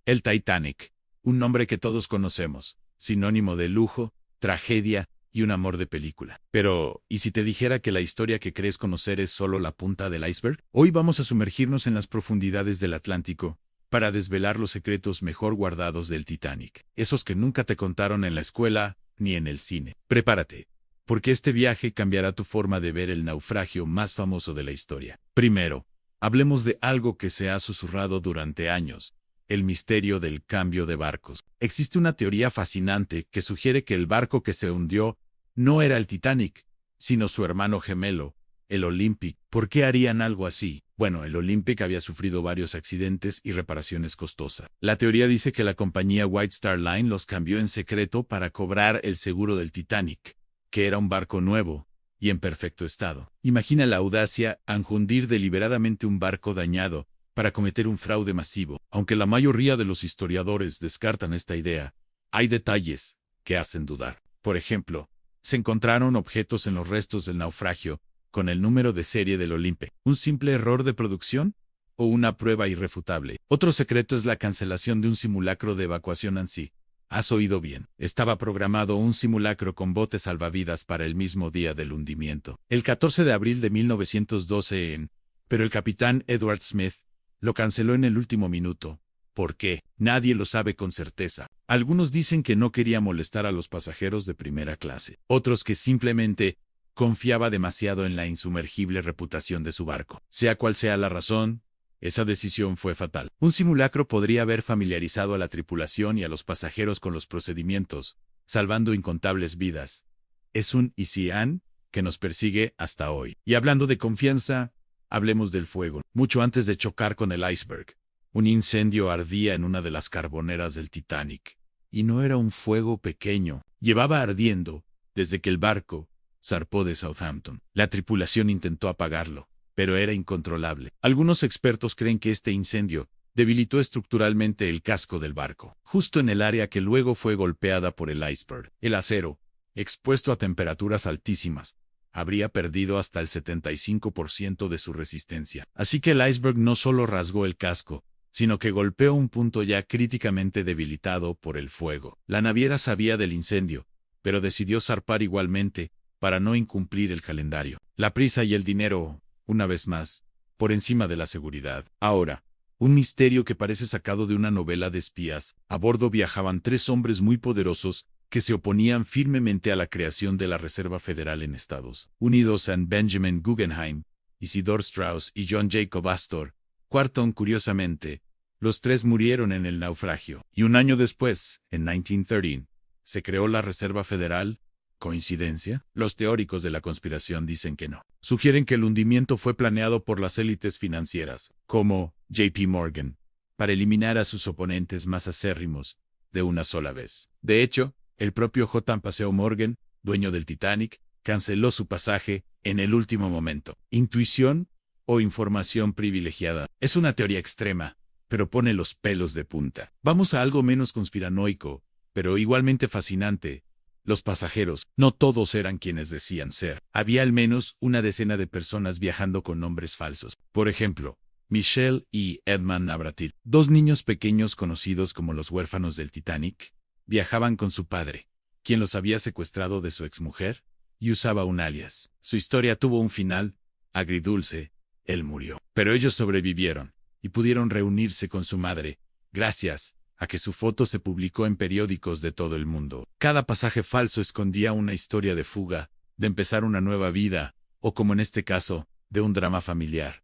El Titanic, un nombre que todos conocemos, sinónimo de lujo, tragedia y un amor de película. Pero, ¿y si te dijera que la historia que crees conocer es solo la punta del iceberg? Hoy vamos a sumergirnos en las profundidades del Atlántico para desvelar los secretos mejor guardados del Titanic, esos que nunca te contaron en la escuela ni en el cine. Prepárate, porque este viaje cambiará tu forma de ver el naufragio más famoso de la historia. Primero, hablemos de algo que se ha susurrado durante años: el misterio del cambio de barcos. Existe una teoría fascinante que sugiere que el barco que se hundió no era el Titanic, sino su hermano gemelo, el Olympic. ¿Por qué harían algo así? Bueno, el Olympic había sufrido varios accidentes y reparaciones costosas. La teoría dice que la compañía White Star Line los cambió en secreto para cobrar el seguro del Titanic, que era un barco nuevo y en perfecto estado. Imagina la audacia al hundir deliberadamente un barco dañado para cometer un fraude masivo. Aunque la mayoría de los historiadores descartan esta idea, hay detalles que hacen dudar. Por ejemplo, se encontraron objetos en los restos del naufragio con el número de serie del Olympic. ¿Un simple error de producción o una prueba irrefutable? Otro secreto es la cancelación de un simulacro de evacuación en sí. Has oído bien. Estaba programado un simulacro con botes salvavidas para el mismo día del hundimiento, el 14 de abril de 1912 pero el capitán Edward Smith lo canceló en el último minuto. ¿Por qué? Nadie lo sabe con certeza. Algunos dicen que no quería molestar a los pasajeros de primera clase. Otros que simplemente confiaba demasiado en la insumergible reputación de su barco. Sea cual sea la razón, esa decisión fue fatal. Un simulacro podría haber familiarizado a la tripulación y a los pasajeros con los procedimientos, salvando incontables vidas. Es un "y si han" que nos persigue hasta hoy. Y hablando de confianza, hablemos del fuego. Mucho antes de chocar con el iceberg, un incendio ardía en una de las carboneras del Titanic. Y no era un fuego pequeño. Llevaba ardiendo desde que el barco zarpó de Southampton. La tripulación intentó apagarlo, pero era incontrolable. Algunos expertos creen que este incendio debilitó estructuralmente el casco del barco, justo en el área que luego fue golpeada por el iceberg. El acero, expuesto a temperaturas altísimas, habría perdido hasta el 75% de su resistencia. Así que el iceberg no solo rasgó el casco, sino que golpeó un punto ya críticamente debilitado por el fuego. La naviera sabía del incendio, pero decidió zarpar igualmente para no incumplir el calendario. La prisa y el dinero, una vez más, por encima de la seguridad. Ahora, un misterio que parece sacado de una novela de espías. A bordo viajaban 3 hombres muy poderosos que se oponían firmemente a la creación de la Reserva Federal en Estados Unidos. Benjamin Guggenheim, Isidor Straus y John Jacob Astor Quarton. Curiosamente, los 3 murieron en el naufragio. Y un año después, en 1913, se creó la Reserva Federal. ¿Coincidencia? Los teóricos de la conspiración dicen que no. Sugieren que el hundimiento fue planeado por las élites financieras, como JP Morgan, para eliminar a sus oponentes más acérrimos de una sola vez. De hecho, el propio J. Paseo Morgan, dueño del Titanic, canceló su pasaje en el último momento. ¿Intuición o información privilegiada? Es una teoría extrema, pero pone los pelos de punta. Vamos a algo menos conspiranoico, pero igualmente fascinante. Los pasajeros, no todos eran quienes decían ser. Había al menos una decena de personas viajando con nombres falsos. Por ejemplo, Michelle y Edmund Navratil, 2 niños pequeños conocidos como los huérfanos del Titanic, viajaban con su padre, quien los había secuestrado de su exmujer, y usaba un alias. Su historia tuvo un final agridulce. Él murió. Pero ellos sobrevivieron, y pudieron reunirse con su madre, gracias a que su foto se publicó en periódicos de todo el mundo. Cada pasaje falso escondía una historia de fuga, de empezar una nueva vida, o como en este caso, de un drama familiar.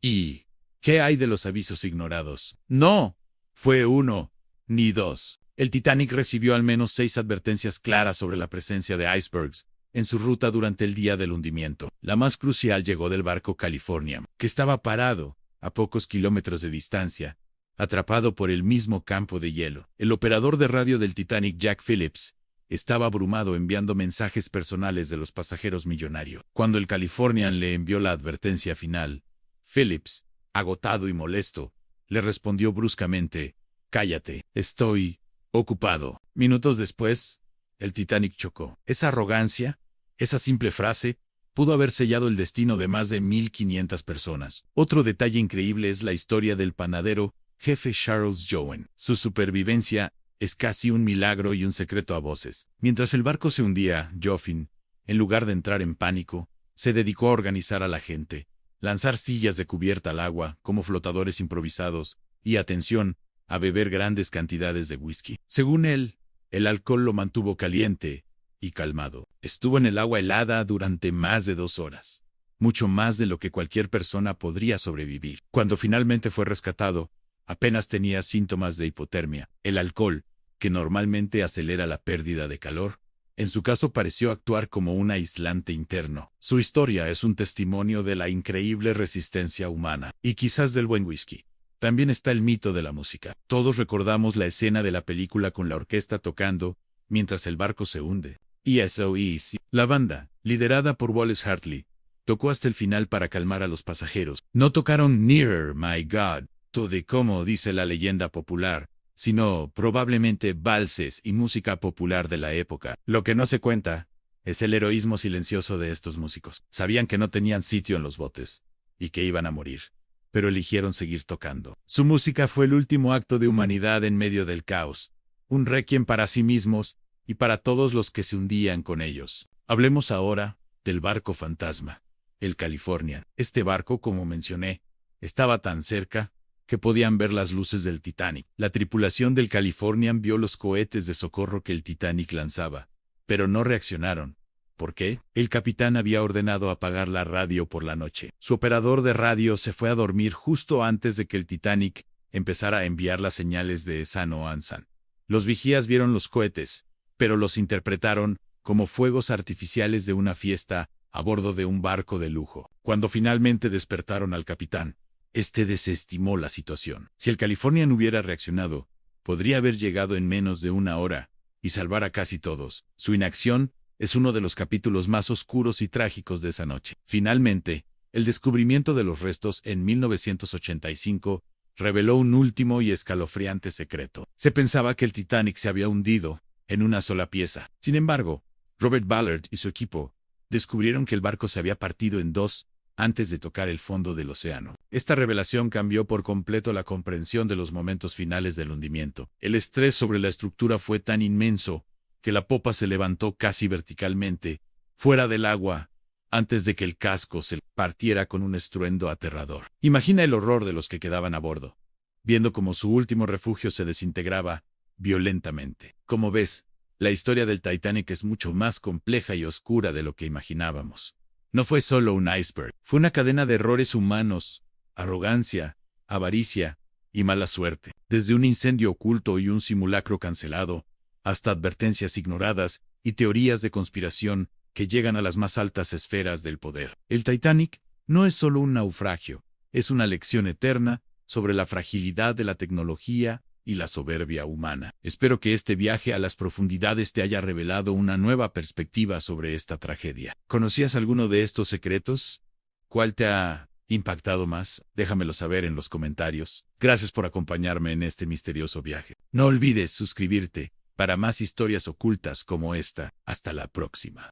¿Y qué hay de los avisos ignorados? No fue 1 ni 2. El Titanic recibió al menos 6 advertencias claras sobre la presencia de icebergs en su ruta durante el día del hundimiento. La más crucial llegó del barco California, que estaba parado a pocos kilómetros de distancia, atrapado por el mismo campo de hielo. El operador de radio del Titanic, Jack Phillips, estaba abrumado enviando mensajes personales de los pasajeros millonarios. Cuando el Californian le envió la advertencia final, Phillips, agotado y molesto, le respondió bruscamente: «Cállate, estoy ocupado». Minutos después, el Titanic chocó. Esa arrogancia, esa simple frase, pudo haber sellado el destino de más de 1,500 personas. Otro detalle increíble es la historia del panadero jefe Charles Jowen. Su supervivencia es casi un milagro y un secreto a voces. Mientras el barco se hundía, Joffin, en lugar de entrar en pánico, se dedicó a organizar a la gente, lanzar sillas de cubierta al agua como flotadores improvisados y, atención, a beber grandes cantidades de whisky. Según él, el alcohol lo mantuvo caliente y calmado. Estuvo en el agua helada durante más de 2 horas, mucho más de lo que cualquier persona podría sobrevivir. Cuando finalmente fue rescatado, apenas tenía síntomas de hipotermia. El alcohol, que normalmente acelera la pérdida de calor, en su caso pareció actuar como un aislante interno. Su historia es un testimonio de la increíble resistencia humana, y quizás del buen whisky. También está el mito de la música. Todos recordamos la escena de la película con la orquesta tocando mientras el barco se hunde. Y SOS, la banda, liderada por Wallace Hartley, tocó hasta el final para calmar a los pasajeros. No tocaron Nearer, My God, todo como dice la leyenda popular, sino probablemente valses y música popular de la época. Lo que no se cuenta es el heroísmo silencioso de estos músicos. Sabían que no tenían sitio en los botes y que iban a morir, pero eligieron seguir tocando. Su música fue el último acto de humanidad en medio del caos, un requiem para sí mismos y para todos los que se hundían con ellos. Hablemos ahora del barco fantasma, el Californian. Este barco, como mencioné, estaba tan cerca que podían ver las luces del Titanic. La tripulación del Californian vio los cohetes de socorro que el Titanic lanzaba, pero no reaccionaron. ¿Por qué? El capitán había ordenado apagar la radio por la noche. Su operador de radio se fue a dormir justo antes de que el Titanic empezara a enviar las señales de San Oansan. Los vigías vieron los cohetes, pero los interpretaron como fuegos artificiales de una fiesta a bordo de un barco de lujo. Cuando finalmente despertaron al capitán, este desestimó la situación. Si el Californian hubiera reaccionado, podría haber llegado en menos de 1 hora y salvar a casi todos. Su inacción es uno de los capítulos más oscuros y trágicos de esa noche. Finalmente, el descubrimiento de los restos en 1985 reveló un último y escalofriante secreto. Se pensaba que el Titanic se había hundido en una sola pieza. Sin embargo, Robert Ballard y su equipo descubrieron que el barco se había partido en 2 antes de tocar el fondo del océano. Esta revelación cambió por completo la comprensión de los momentos finales del hundimiento. El estrés sobre la estructura fue tan inmenso que la popa se levantó casi verticalmente, fuera del agua, antes de que el casco se partiera con un estruendo aterrador. Imagina el horror de los que quedaban a bordo, viendo cómo su último refugio se desintegraba violentamente. Como ves, la historia del Titanic es mucho más compleja y oscura de lo que imaginábamos. No fue solo un iceberg, fue una cadena de errores humanos, arrogancia, avaricia y mala suerte. Desde un incendio oculto y un simulacro cancelado, hasta advertencias ignoradas y teorías de conspiración que llegan a las más altas esferas del poder. El Titanic no es solo un naufragio, es una lección eterna sobre la fragilidad de la tecnología y la soberbia humana. Espero que este viaje a las profundidades te haya revelado una nueva perspectiva sobre esta tragedia. ¿Conocías alguno de estos secretos? ¿Cuál te ha impactado más? Déjamelo saber en los comentarios. Gracias por acompañarme en este misterioso viaje. No olvides suscribirte para más historias ocultas como esta. Hasta la próxima.